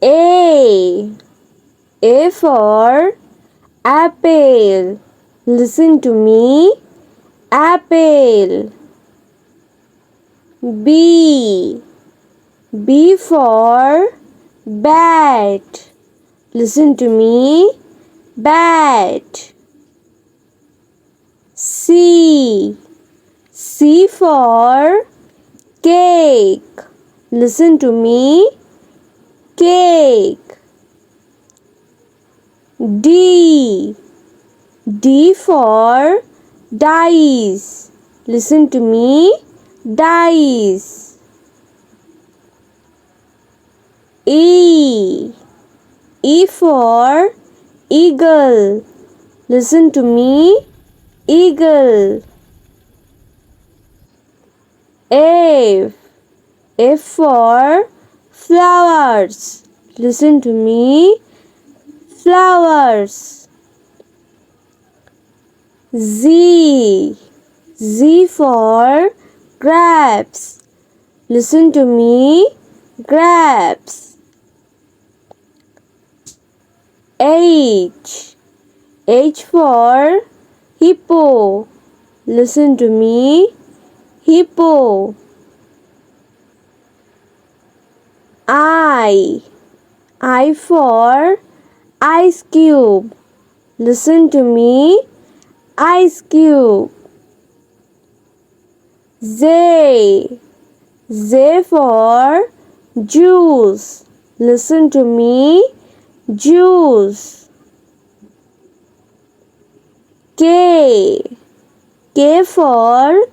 A. A for apple. Listen to me. Apple. B. B for bat. Listen to me. Bat. C. C for cake. Listen to me. Cake. D. D for dice. Listen to me. Dice. E. E for eagle. Listen to me. Eagle. F. F for flowers. Listen to me. Flowers. Z. Z for grapes. Listen to me. Grapes. H. H for hippo. Listen to me. Hippo. I. I for ice cube. Listen to me. Ice cube. Z. Z for juice. Listen to me. Juice. K. K for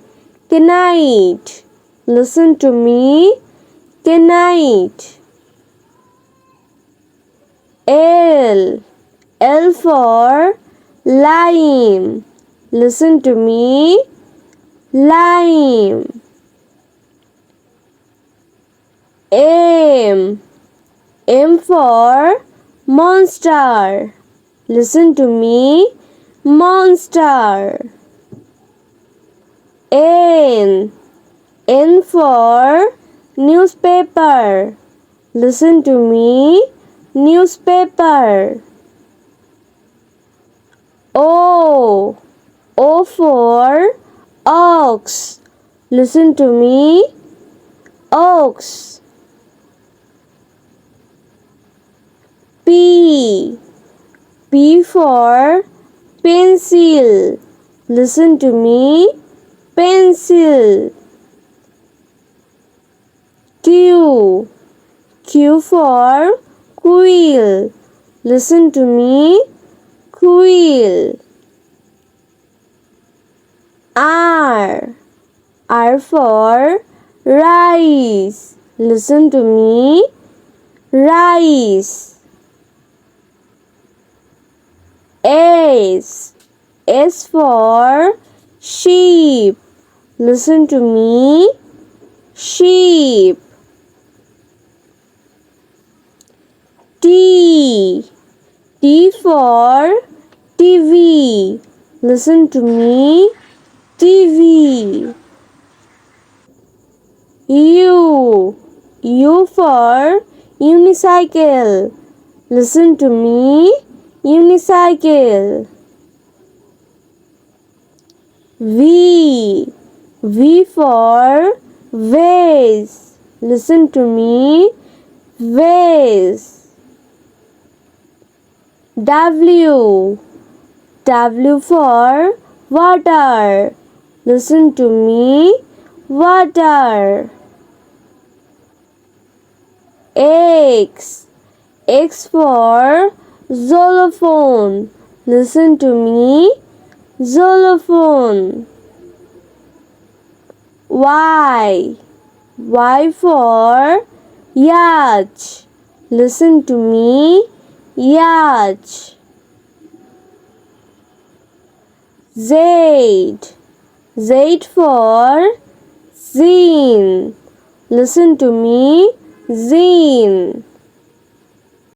knight. Listen to me. Knight. L. L for lime. Listen to me. Lime. M. M for monster. Listen to me. Monster. N. N for newspaper. Listen to me. Newspaper. O. O for ox. Listen to me. Ox. P. P for pencil. Listen to me. Pencil. Q. Q for quill. Listen to me. Quill. R. R for rice. Listen to me. Rice. S. S for sheep. Listen to me. Sheep. T. T for TV. Listen to me. TV. U. U for unicycle. Listen to me. Unicycle. V. V for vase. Listen to me. Vase. W. W for water. Listen to me. Water. X. X for xylophone. Listen to me. Xylophone. Y. Y for yacht. Listen to me. Yacht. Z. Z for zine. Listen to me. Zine.